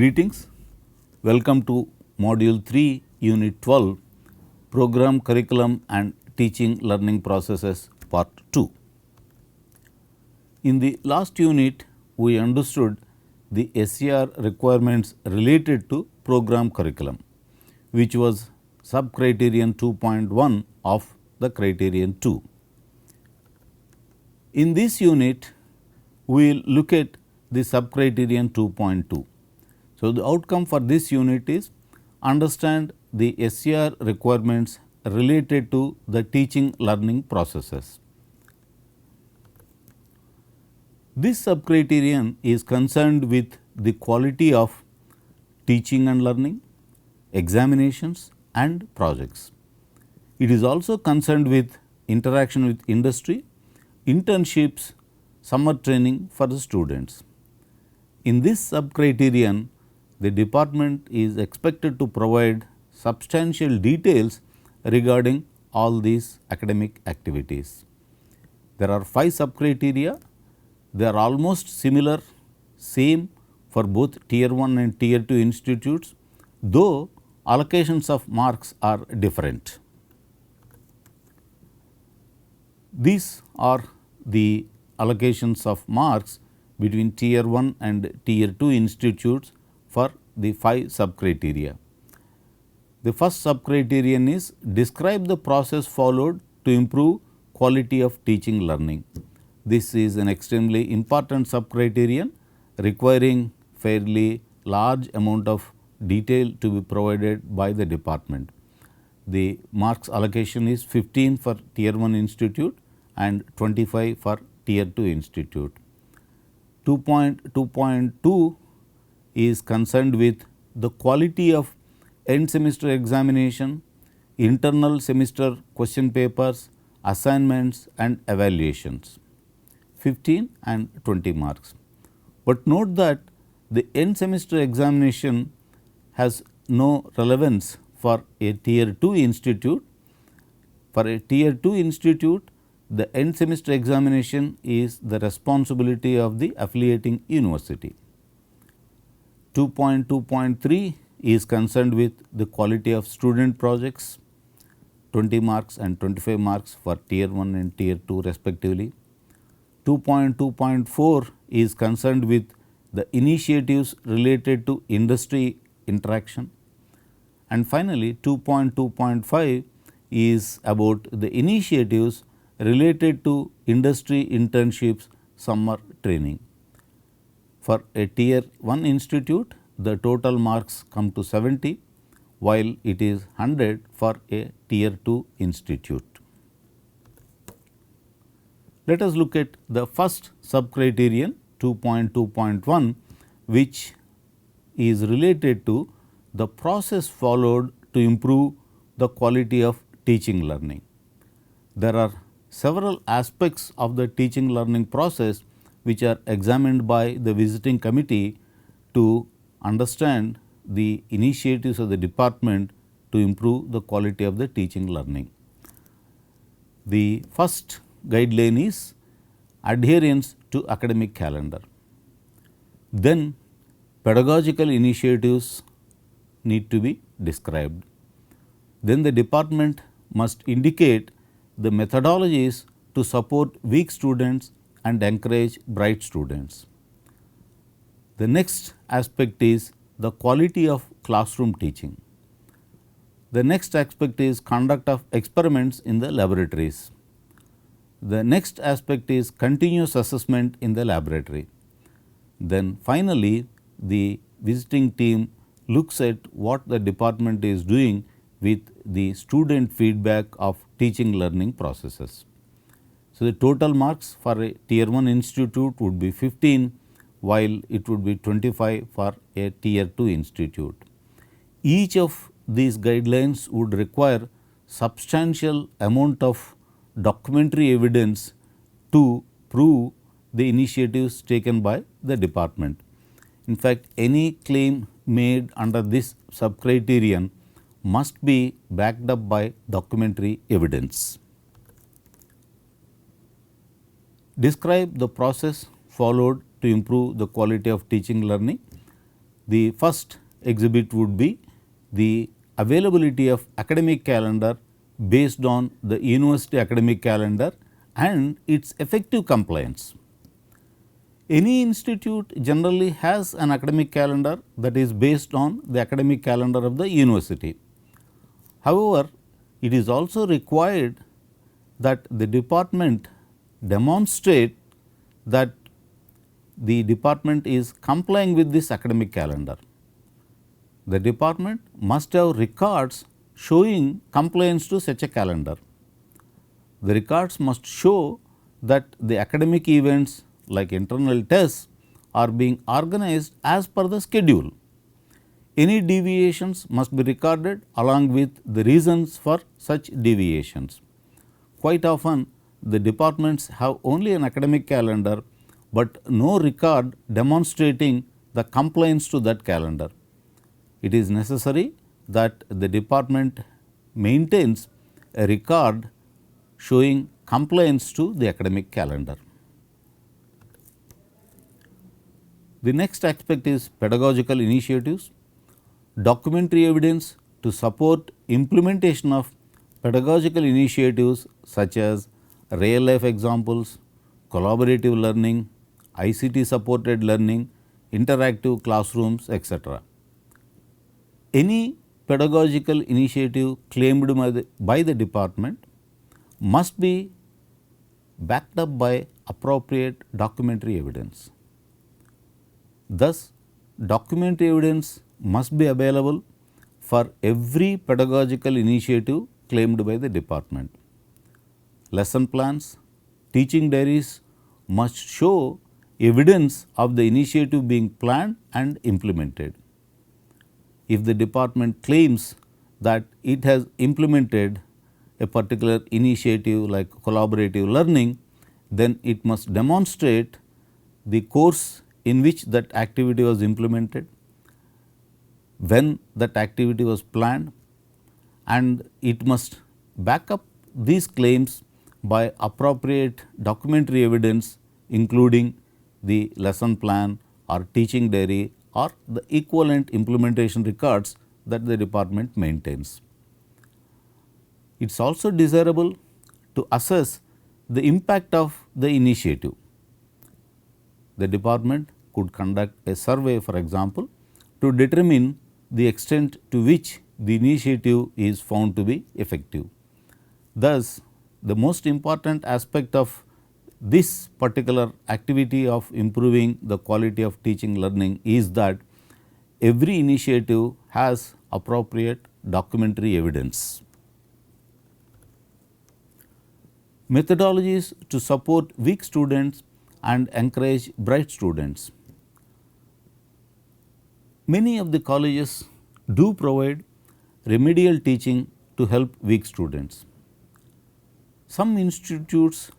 Greetings, welcome to Module 3, Unit 12, Program Curriculum and Teaching Learning Processes, Part 2. In the last unit, we understood the SCR requirements related to program curriculum, which was sub-criterion 2.1 of the criterion 2. In this unit, we will look at the sub-criterion 2.2. So, the outcome for this unit is understand the SCR requirements related to the teaching learning processes. This sub-criterion is concerned with the quality of teaching and learning, examinations and projects. It is also concerned with interaction with industry, internships, summer training for the students. In this sub-criterion, the department is expected to provide substantial details regarding all these academic activities. There are 5 sub-criteria. They are almost similar, same for both Tier 1 and Tier 2 institutes, though allocations of marks are different. These are the allocations of marks between Tier 1 and Tier 2 institutes for the 5 sub-criteria. The first sub-criterion is describe the process followed to improve quality of teaching learning. This is an extremely important sub-criterion requiring fairly large amount of detail to be provided by the department. The marks allocation is 15 for Tier 1 institute and 25 for Tier 2 institute. 2.2 is concerned with the quality of end semester examination, internal semester question papers, assignments and evaluations, 15 and 20 marks. But note that the end semester examination has no relevance for a Tier 2 institute. For a Tier 2 institute, the end semester examination is the responsibility of the affiliating university. 2.2.3 is concerned with the quality of student projects, 20 marks and 25 marks for Tier 1 and Tier 2 respectively. 2.2.4 is concerned with the initiatives related to industry interaction. And finally, 2.2.5 is about the initiatives related to industry internships, summer training. For a Tier 1 institute, the total marks come to 70, while it is 100 for a Tier 2 institute. Let us look at the first sub-criterion 2.2.1, which is related to the process followed to improve the quality of teaching learning. There are several aspects of the teaching learning process which are examined by the visiting committee to understand the initiatives of the department to improve the quality of the teaching learning. The first guideline is adherence to academic calendar. Then pedagogical initiatives need to be described. Then the department must indicate the methodologies to support weak students and encourage bright students. The next aspect is the quality of classroom teaching. The next aspect is conduct of experiments in the laboratories. The next aspect is continuous assessment in the laboratory. Then finally, the visiting team looks at what the department is doing with the student feedback of teaching learning processes. So, the total marks for a Tier 1 institute would be 15, while it would be 25 for a Tier 2 institute. Each of these guidelines would require substantial amount of documentary evidence to prove the initiatives taken by the department. In fact, any claim made under this sub-criterion must be backed up by documentary evidence. Describe the process followed to improve the quality of teaching learning. The first exhibit would be the availability of academic calendar based on the university academic calendar and its effective compliance. Any institute generally has an academic calendar that is based on the academic calendar of the university. However, it is also required that the department demonstrate that the department is complying with this academic calendar. The department must have records showing compliance to such a calendar. The records must show that the academic events like internal tests are being organized as per the schedule. Any deviations must be recorded along with the reasons for such deviations. Quite often the departments have only an academic calendar, but no record demonstrating the compliance to that calendar. It is necessary that the department maintains a record showing compliance to the academic calendar. The next aspect is pedagogical initiatives. Documentary evidence to support implementation of pedagogical initiatives such as real life examples, collaborative learning, ICT supported learning, interactive classrooms, etc. Any pedagogical initiative claimed by the department must be backed up by appropriate documentary evidence. Thus, documentary evidence must be available for every pedagogical initiative claimed by the department. Lesson plans, teaching diaries must show evidence of the initiative being planned and implemented. If the department claims that it has implemented a particular initiative like collaborative learning, then it must demonstrate the course in which that activity was implemented, when that activity was planned, and it must back up these claims by appropriate documentary evidence including the lesson plan or teaching diary or the equivalent implementation records that the department maintains. It is also desirable to assess the impact of the initiative. The department could conduct a survey, for example, to determine the extent to which the initiative is found to be effective. Thus, the most important aspect of this particular activity of improving the quality of teaching learning is that every initiative has appropriate documentary evidence. Methodologies to support weak students and encourage bright students. Many of the colleges do provide remedial teaching to help weak students. Some institutes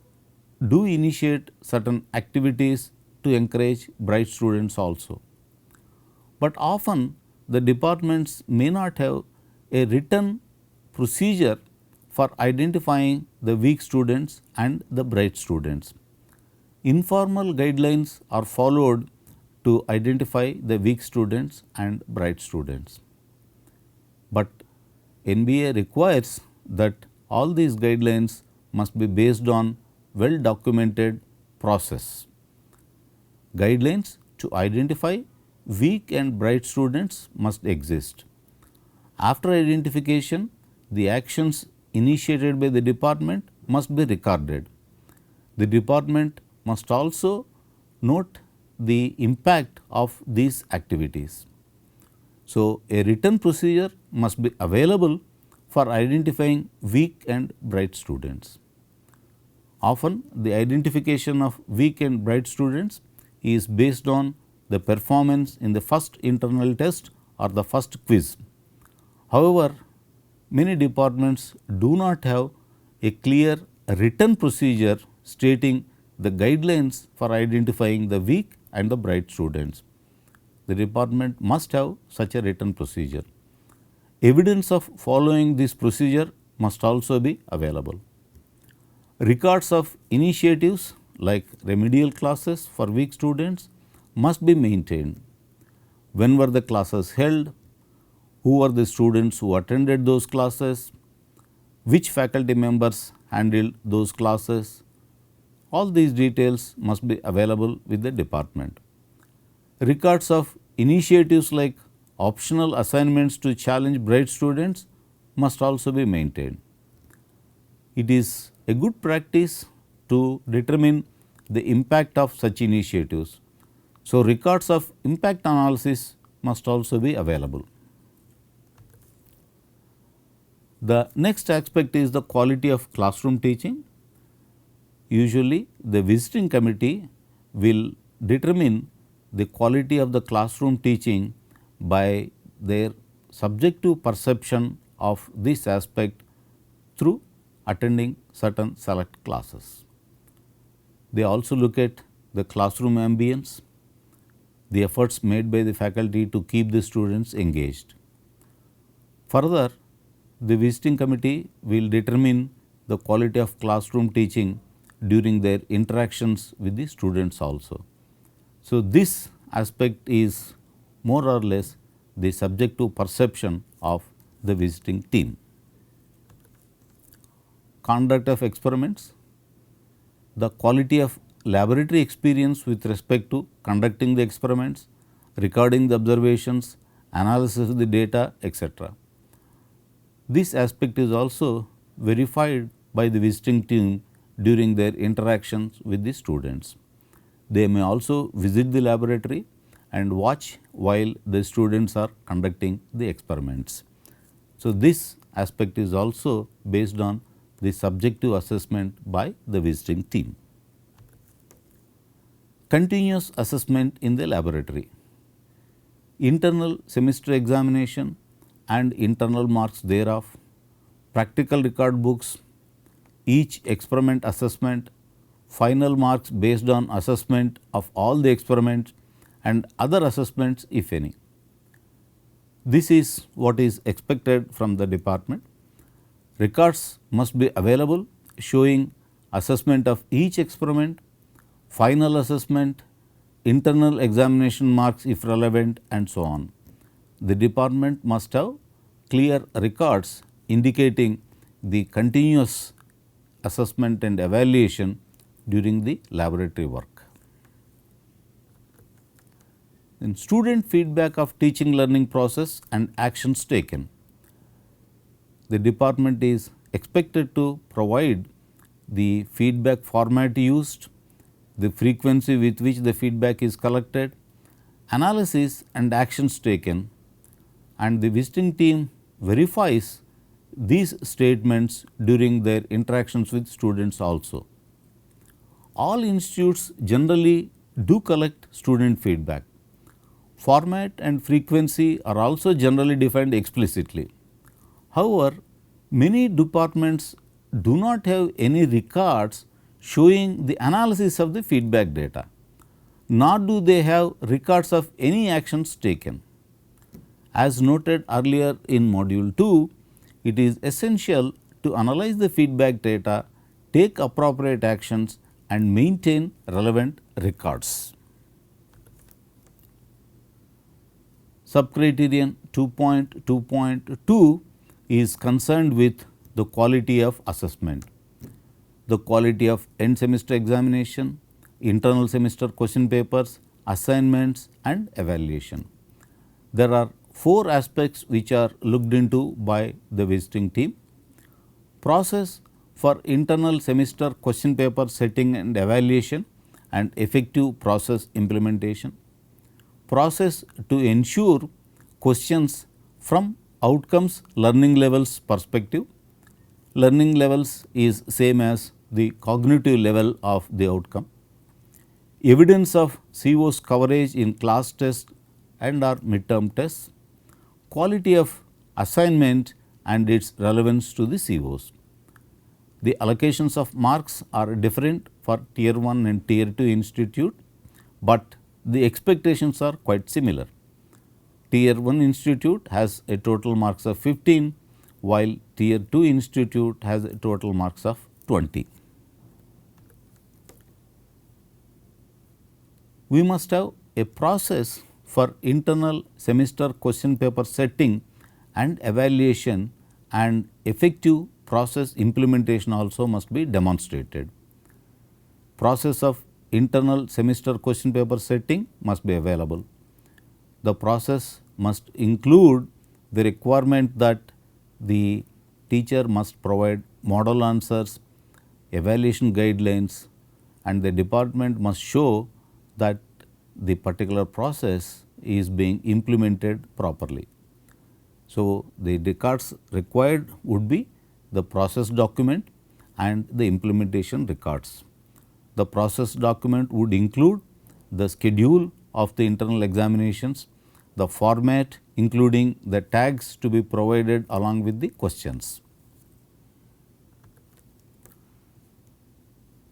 do initiate certain activities to encourage bright students also, but often the departments may not have a written procedure for identifying the weak students and the bright students. Informal guidelines are followed to identify the weak students and bright students, but NBA requires that all these guidelines must be based on well documented process. Guidelines to identify weak and bright students must exist. After identification, the actions initiated by the department must be recorded. The department must also note the impact of these activities. So, a written procedure must be available for identifying weak and bright students. Often the identification of weak and bright students is based on the performance in the first internal test or the first quiz. However, many departments do not have a clear written procedure stating the guidelines for identifying the weak and the bright students. The department must have such a written procedure. Evidence of following this procedure must also be available. Records of initiatives like remedial classes for weak students must be maintained. when were the classes held, who were the students who attended those classes, which faculty members handled those classes. All these details must be available with the department. Records of initiatives like optional assignments to challenge bright students must also be maintained. It is a good practice to determine the impact of such initiatives. So, records of impact analysis must also be available. The next aspect is the quality of classroom teaching. Usually, the visiting committee will determine the quality of the classroom teaching by their subjective perception of this aspect through attending certain select classes. They also look at the classroom ambience, the efforts made by the faculty to keep the students engaged. Further, the visiting committee will determine the quality of classroom teaching during their interactions with the students also. So, this aspect is more or less the subjective perception of the visiting team. Conduct of experiments. The quality of laboratory experience with respect to conducting the experiments, recording the observations, analysis of the data, etc. This aspect is also verified by the visiting team during their interactions with the students. They may also visit the laboratory and watch while the students are conducting the experiments. So, this aspect is also based on the subjective assessment by the visiting team. Continuous assessment in the laboratory. Internal semester examination and internal marks thereof, practical record books, each experiment assessment, final marks based on assessment of all the experiments and other assessments if any. This is what is expected from the department. Records must be available showing assessment of each experiment, final assessment, internal examination marks if relevant, and so on. The department must have clear records indicating the continuous assessment and evaluation during the laboratory work. In student feedback of teaching learning process and actions taken. The department is expected to provide the feedback format used, the frequency with which the feedback is collected, analysis and actions taken, and the visiting team verifies these statements during their interactions with students also. All institutes generally do collect student feedback. Format and frequency are also generally defined explicitly. However, many departments do not have any records showing the analysis of the feedback data, nor do they have records of any actions taken. As noted earlier in module 2, it is essential to analyze the feedback data, take appropriate actions and maintain relevant records. Subcriterion 2.2.2 is concerned with the quality of assessment, the quality of end semester examination, internal semester question papers, assignments and evaluation. There are 4 aspects which are looked into by the visiting team. Process for internal semester question paper setting and evaluation and effective process implementation. Process to ensure questions from outcomes learning levels perspective. Learning levels is same as the cognitive level of the outcome. Evidence of CO's coverage in class test and or midterm tests. Quality of assignment and its relevance to the COs. The allocations of marks are different for tier 1 and tier 2 institute, but the expectations are quite similar. Tier 1 institute has a total marks of 15, while tier 2 institute has a total marks of 20. We must have a process for internal semester question paper setting and evaluation, and effective process implementation also must be demonstrated. Process of internal semester question paper setting must be available. The process must include the requirement that the teacher must provide model answers, evaluation guidelines, and the department must show that the particular process is being implemented properly. So, the records required would be the process document and the implementation records. The process document would include the schedule of the internal examinations, the format including the tags to be provided along with the questions.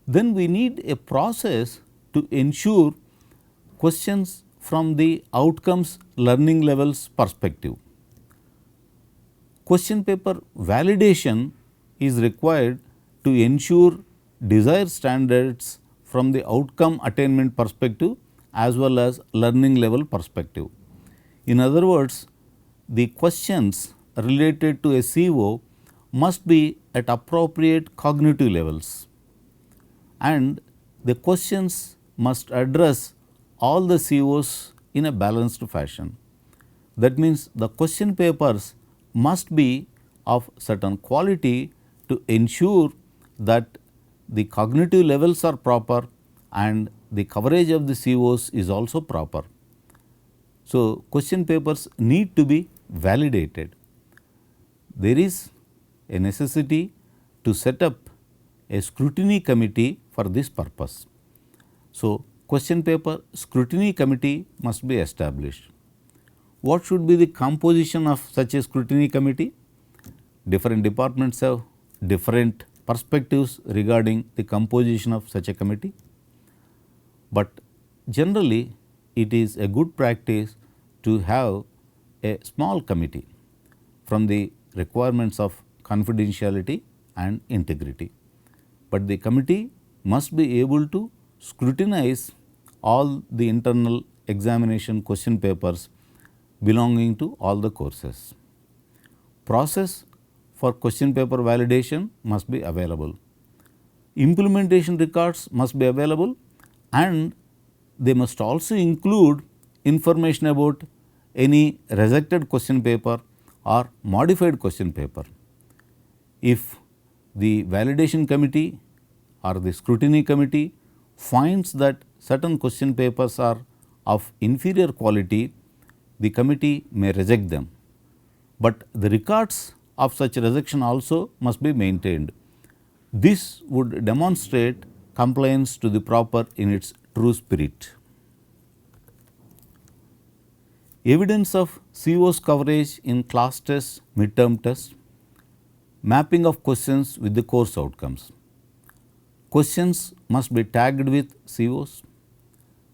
Then we need a process to ensure questions from the outcomes learning levels perspective. Question paper validation is required to ensure desired standards from the outcome attainment perspective as well as learning level perspective. In other words, the questions related to a CO must be at appropriate cognitive levels, and the questions must address all the COs in a balanced fashion. That means, the question papers must be of certain quality to ensure that the cognitive levels are proper and the coverage of the COs is also proper. So, question papers need to be validated. There is a necessity to set up a scrutiny committee for this purpose. So, question paper scrutiny committee must be established. What should be the composition of such a scrutiny committee? Different departments have different perspectives regarding the composition of such a committee, but generally it is a good practice to have a small committee from the requirements of confidentiality and integrity, but the committee must be able to scrutinize all the internal examination question papers belonging to all the courses. Process for question paper validation must be available. Implementation records must be available, and they must also include information about any rejected question paper or modified question paper. If the validation committee or the scrutiny committee finds that certain question papers are of inferior quality, the committee may reject them, but the records of such rejection also must be maintained. This would demonstrate compliance to the proper in its true spirit. Evidence of COs coverage in class tests, midterm tests, mapping of questions with the course outcomes. Questions must be tagged with COs,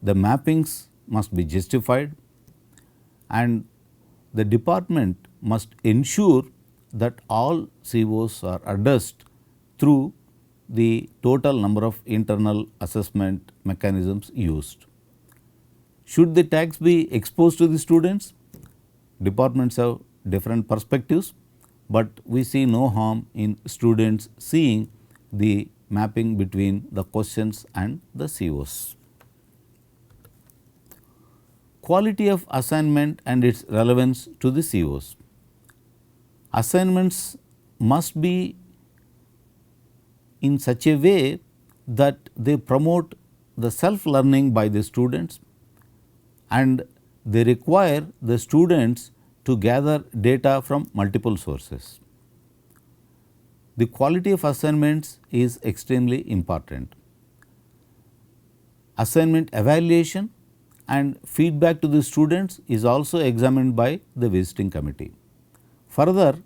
the mappings must be justified, and the department must ensure that all COs are addressed through the total number of internal assessment mechanisms used. Should the tags be exposed to the students? Departments have different perspectives, but we see no harm in students seeing the mapping between the questions and the COs. Quality of assignment and its relevance to the COs. Assignments must be in such a way that they promote the self learning by the students, and they require the students to gather data from multiple sources. The quality of assignments is extremely important. Assignment evaluation and feedback to the students is also examined by the visiting committee. Further,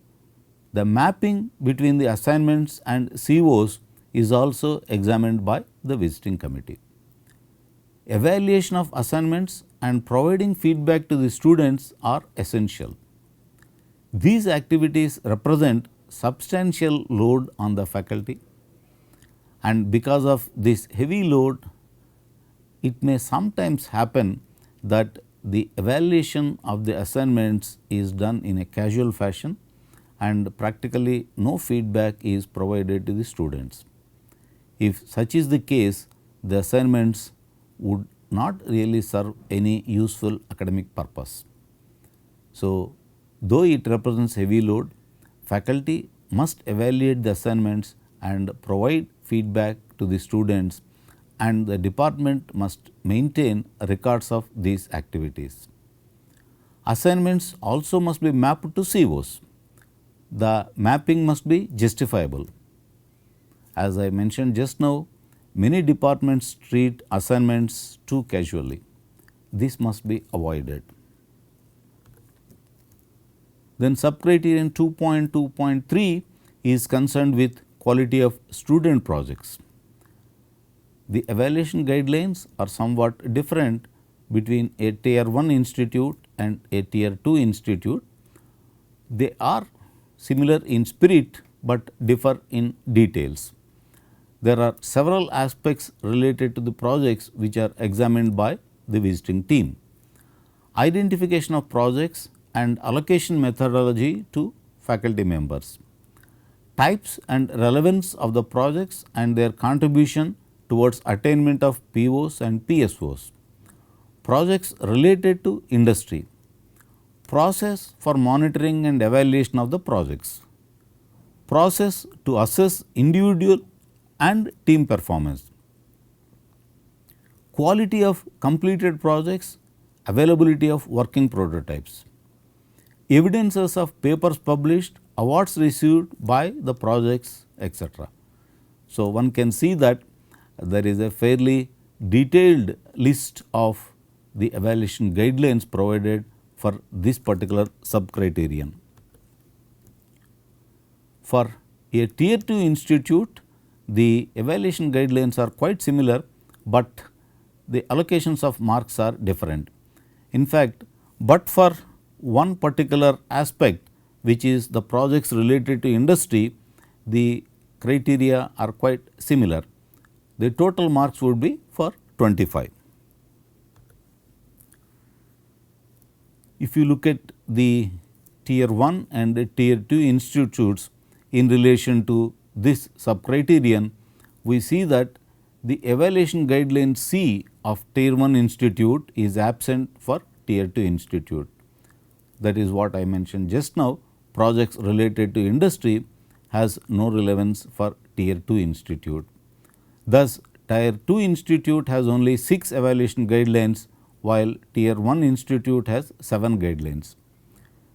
the mapping between the assignments and COs is also examined by the visiting committee. Evaluation of assignments and providing feedback to the students are essential. These activities represent substantial load on the faculty, and because of this heavy load, it may sometimes happen that the evaluation of the assignments is done in a casual fashion and practically no feedback is provided to the students. If such is the case, the assignments would not really serve any useful academic purpose. So, though it represents heavy load, faculty must evaluate the assignments and provide feedback to the students, and the department must maintain records of these activities. Assignments also must be mapped to COs. The mapping must be justifiable. As I mentioned just now, many departments treat assignments too casually. This must be avoided. Then subcriterion 2.2.3 is concerned with quality of student projects. The evaluation guidelines are somewhat different between a tier 1 institute and a tier 2 institute. They are similar in spirit, but differ in details. There are several aspects related to the projects which are examined by the visiting team. Identification of projects and allocation methodology to faculty members. Types and relevance of the projects and their contribution towards attainment of POs and PSOs. Projects related to industry. Process for monitoring and evaluation of the projects. Process to assess individual and team performance. Quality of completed projects, availability of working prototypes. Evidences of papers published, awards received by the projects, etc. So, one can see that there is a fairly detailed list of the evaluation guidelines provided for this particular subcriterion. For a tier 2 institute, the evaluation guidelines are quite similar, but the allocations of marks are different. In fact, but for one particular aspect, which is the projects related to industry, the criteria are quite similar. The total marks would be for 25. If you look at the tier 1 and the tier 2 institutes in relation to this subcriterion, we see that the evaluation guideline C of tier 1 institute is absent for tier 2 institute. That is what I mentioned just now. Projects related to industry has no relevance for tier 2 institute. Thus, tier 2 institute has only 6 evaluation guidelines, while tier 1 institute has 7 guidelines.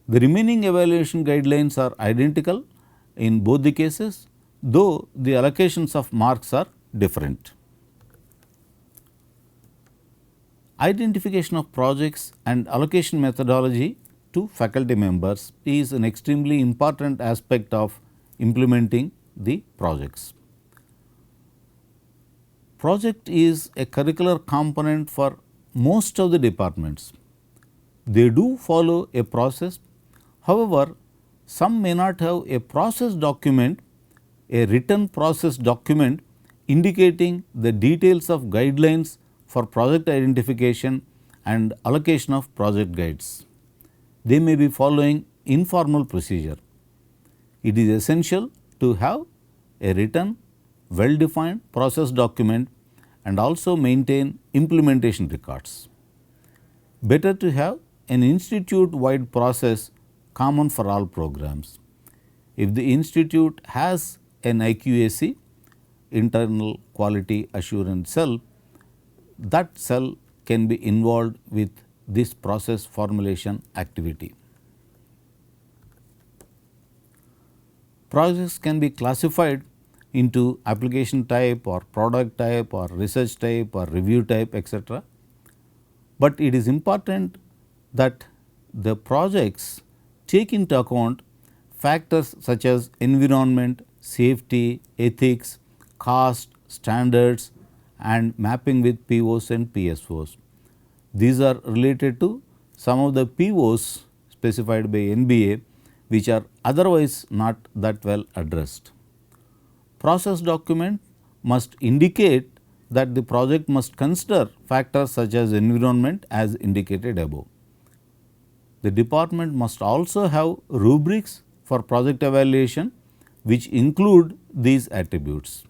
The remaining evaluation guidelines are identical in both the cases, though the allocations of marks are different. Identification of projects and allocation methodology to faculty members is an extremely important aspect of implementing the projects. Project is a curricular component for most of the departments. They do follow a process. However, some may not have a process document, a written process document indicating the details of guidelines for project identification and allocation of project guides. They may be following informal procedure. It is essential to have a written, well defined process document and also maintain implementation records. Better to have an institute wide process common for all programs. If the institute has an IQAC, internal quality assurance cell, that cell can be involved with this process formulation activity. Projects can be classified into application type or product type or research type or review type, etc. But it is important that the projects take into account factors such as environment, safety, ethics, cost, standards and mapping with POs and PSOs. These are related to some of the POs specified by NBA, which are otherwise not that well addressed. Process document must indicate that the project must consider factors such as environment as indicated above. The department must also have rubrics for project evaluation which include these attributes.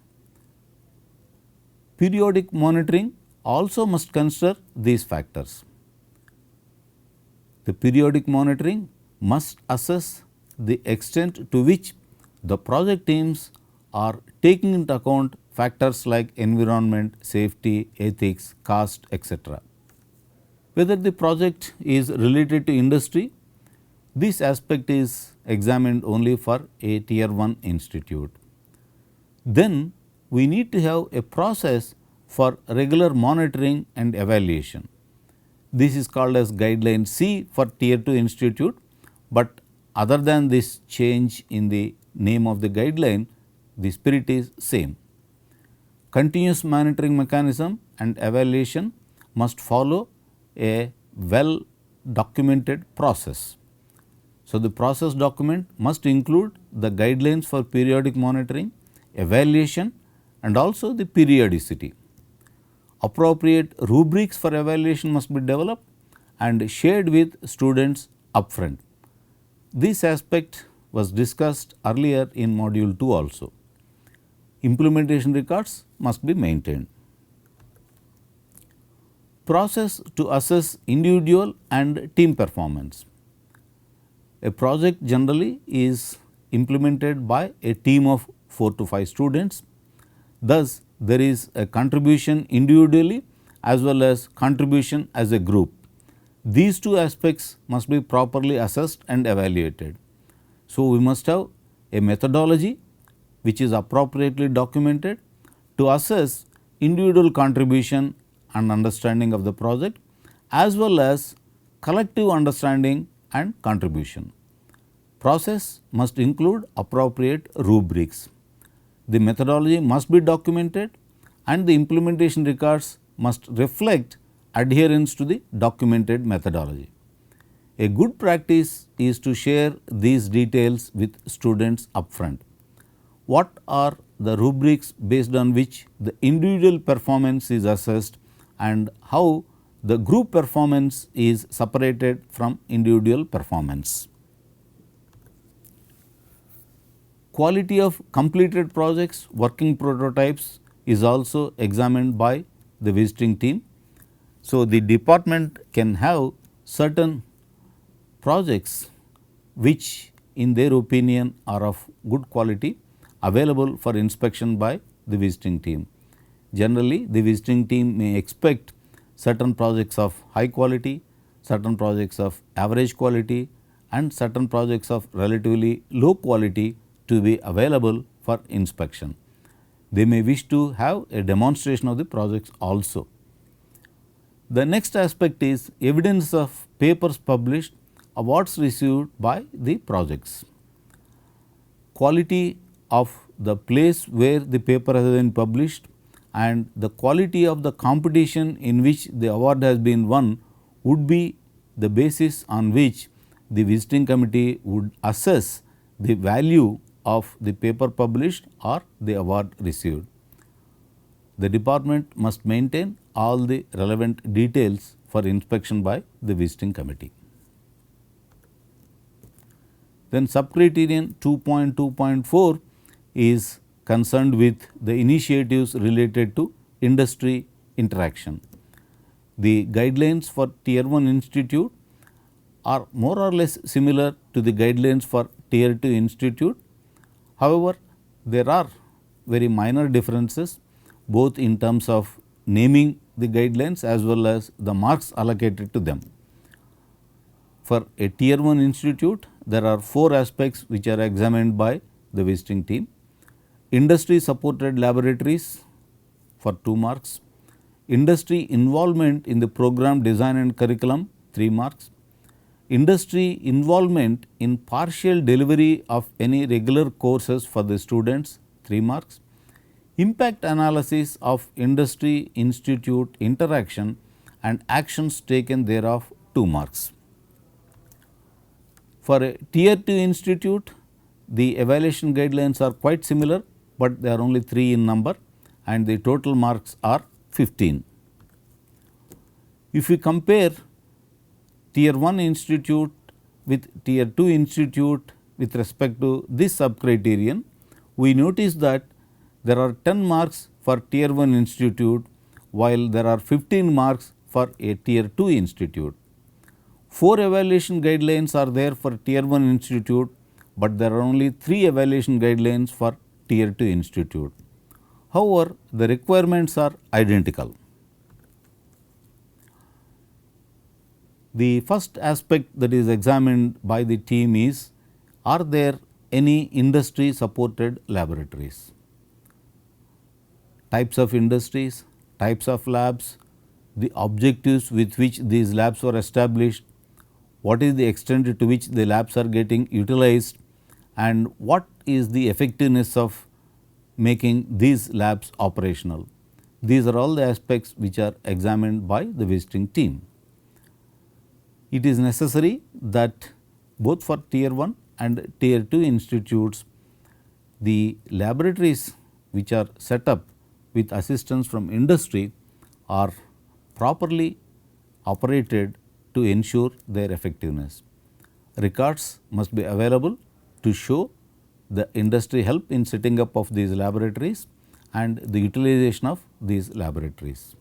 Periodic monitoring also must consider these factors. The periodic monitoring must assess the extent to which the project teams are taking into account factors like environment, safety, ethics, cost, etc. Whether the project is related to industry, this aspect is examined only for a tier 1 institute. Then we need to have a process for regular monitoring and evaluation. This is called as guideline C for tier 2 institute, but other than this change in the name of the guideline, the spirit is same. Continuous monitoring mechanism and evaluation must follow a well documented process. So, the process document must include the guidelines for periodic monitoring, evaluation and also the periodicity. Appropriate rubrics for evaluation must be developed and shared with students upfront. This aspect was discussed earlier in module 2 also. Implementation records must be maintained. Process to assess individual and team performance. A project generally is implemented by a team of 4 to 5 students. Thus, there is a contribution individually as well as contribution as a group. These two aspects must be properly assessed and evaluated. So, we must have a methodology which is appropriately documented to assess individual contribution and understanding of the project as well as collective understanding and contribution. Process must include appropriate rubrics. The methodology must be documented and the implementation records must reflect adherence to the documented methodology. A good practice is to share these details with students upfront. What are the rubrics based on which the individual performance is assessed and how the group performance is separated from individual performance. Quality of completed projects, working prototypes is also examined by the visiting team. So, the department can have certain projects which in their opinion are of good quality available for inspection by the visiting team. Generally, the visiting team may expect certain projects of high quality, certain projects of average quality and certain projects of relatively low quality to be available for inspection. They may wish to have a demonstration of the projects also. The next aspect is evidence of papers published, awards received by the projects. Quality of the place where the paper has been published and the quality of the competition in which the award has been won would be the basis on which the visiting committee would assess the value of the paper published or the award received. The department must maintain all the relevant details for inspection by the visiting committee. Then subcriterion 2.2.4 is concerned with the initiatives related to industry interaction. The guidelines for tier 1 institute are more or less similar to the guidelines for tier 2 institute. However, there are very minor differences both in terms of naming the guidelines as well as the marks allocated to them. For a tier 1 institute, there are 4 aspects which are examined by the visiting team. Industry supported laboratories for 2 marks, industry involvement in the program design and curriculum 3 marks, industry involvement in partial delivery of any regular courses for the students 3 marks, impact analysis of industry institute interaction and actions taken thereof 2 marks. For a tier 2 institute, the evaluation guidelines are quite similar, but they are only 3 in number and the total marks are 15. If we compare tier 1 institute with tier 2 institute with respect to this sub criterion, we notice that there are 10 marks for tier 1 institute, while there are 15 marks for a tier 2 institute. 4 evaluation guidelines are there for tier 1 institute, but there are only 3 evaluation guidelines for tier 2 institute. However, the requirements are identical. The first aspect that is examined by the team is, are there any industry supported laboratories? Types of industries, types of labs, the objectives with which these labs were established, what is the extent to which the labs are getting utilized, and what is the effectiveness of making these labs operational. These are all the aspects which are examined by the visiting team. It is necessary that both for tier 1 and tier 2 institutes, the laboratories which are set up with assistance from industry are properly operated to ensure their effectiveness. Records must be available to show the industry help in setting up of these laboratories and the utilization of these laboratories.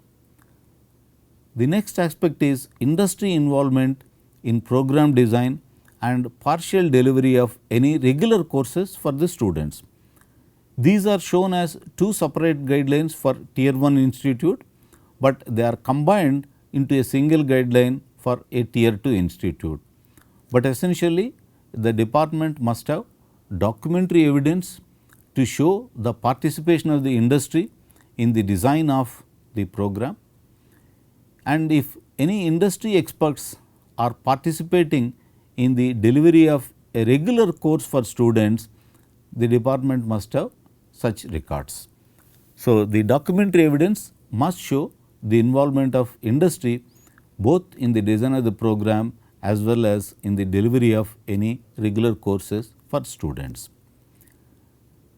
The next aspect is industry involvement in program design and partial delivery of any regular courses for the students. These are shown as 2 separate guidelines for tier 1 institute, but they are combined into a single guideline for a tier 2 institute. But essentially the department must have documentary evidence to show the participation of the industry in the design of the program, and if any industry experts are participating in the delivery of a regular course for students, the department must have such records. So, the documentary evidence must show the involvement of industry both in the design of the program as well as in the delivery of any regular courses for students.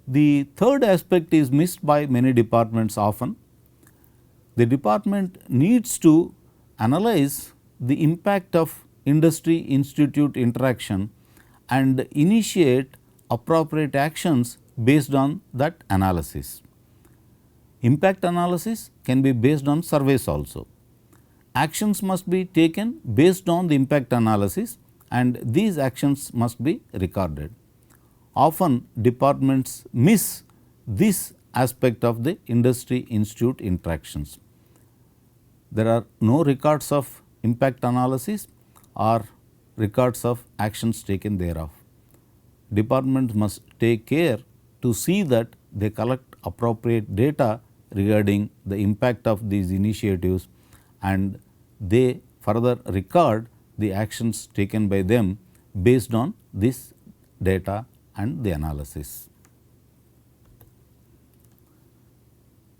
The third aspect is missed by many departments often. The department needs to analyze the impact of industry institute interaction and initiate appropriate actions based on that analysis. Impact analysis can be based on surveys also. Actions must be taken based on the impact analysis, and these actions must be recorded. Often departments miss this aspect of the industry institute interactions. There are no records of impact analysis or records of actions taken thereof. Departments must take care to see that they collect appropriate data regarding the impact of these initiatives, and they further record the actions taken by them based on this data and the analysis.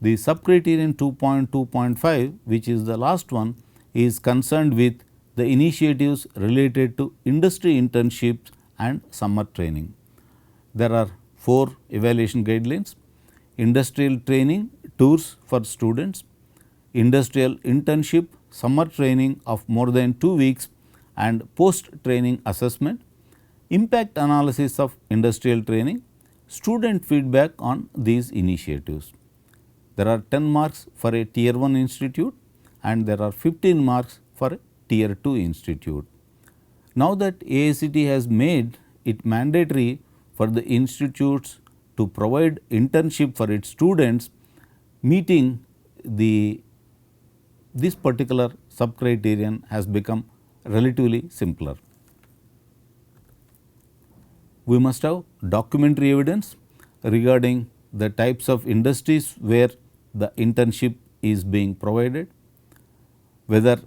The sub-criterion 2.2.5, which is the last one, is concerned with the initiatives related to industry internships and summer training. There are 4 evaluation guidelines: industrial training tours for students, industrial internship summer training of more than 2 weeks and post training assessment, impact analysis of industrial training, student feedback on these initiatives. There are 10 marks for a tier 1 institute and there are 15 marks for a tier 2 institute. Now that AICTE has made it mandatory for the institutes to provide internship for its students, meeting this particular sub criterion has become relatively simpler. We must have documentary evidence regarding the types of industries where the internship is being provided, whether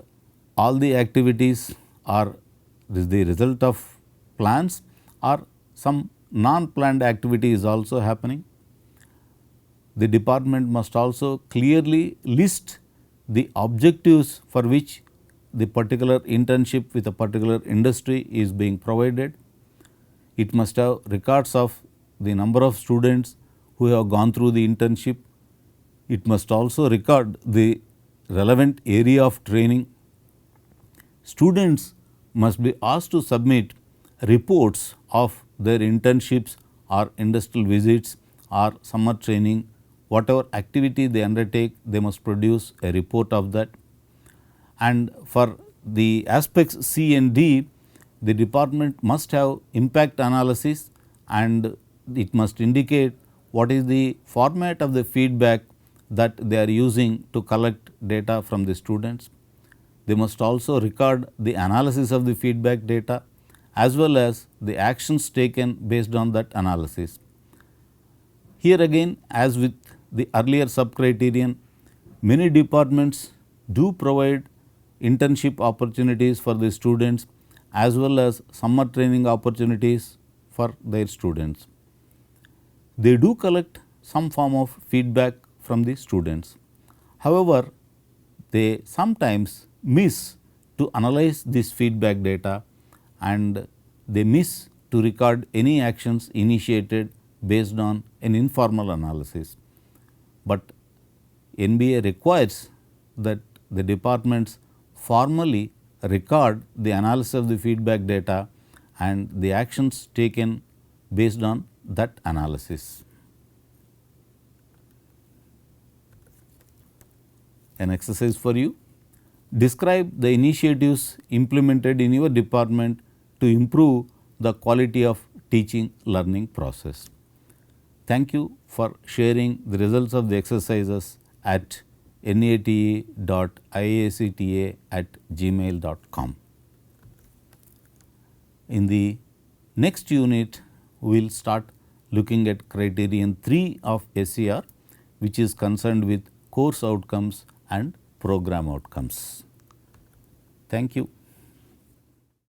all the activities are the result of plans or some non-planned activity is also happening. The department must also clearly list the objectives for which the particular internship with a particular industry is being provided. It must have records of the number of students who have gone through the internship, It must also record the relevant area of training. Students must be asked to submit reports of their internships or industrial visits or summer training. Whatever activity they undertake, they must produce a report of that. And for the aspects C and D, the department must have impact analysis, and it must indicate what is the format of the feedback that they are using to collect data from the students. They must also record the analysis of the feedback data as well as the actions taken based on that analysis. Here again, as with the earlier sub criterion, many departments do provide internship opportunities for the students as well as summer training opportunities for their students. They do collect some form of feedback from the students. However, they sometimes miss to analyze this feedback data and they miss to record any actions initiated based on an informal analysis. But NBA requires that the departments formally record the analysis of the feedback data and the actions taken based on that analysis. An exercise for you. Describe the initiatives implemented in your department to improve the quality of teaching learning process. Thank you for sharing the results of the exercises at nate.iacta@gmail.com. In the next unit, we will start looking at criterion 3 of SCR, which is concerned with course outcomes and program outcomes. Thank you.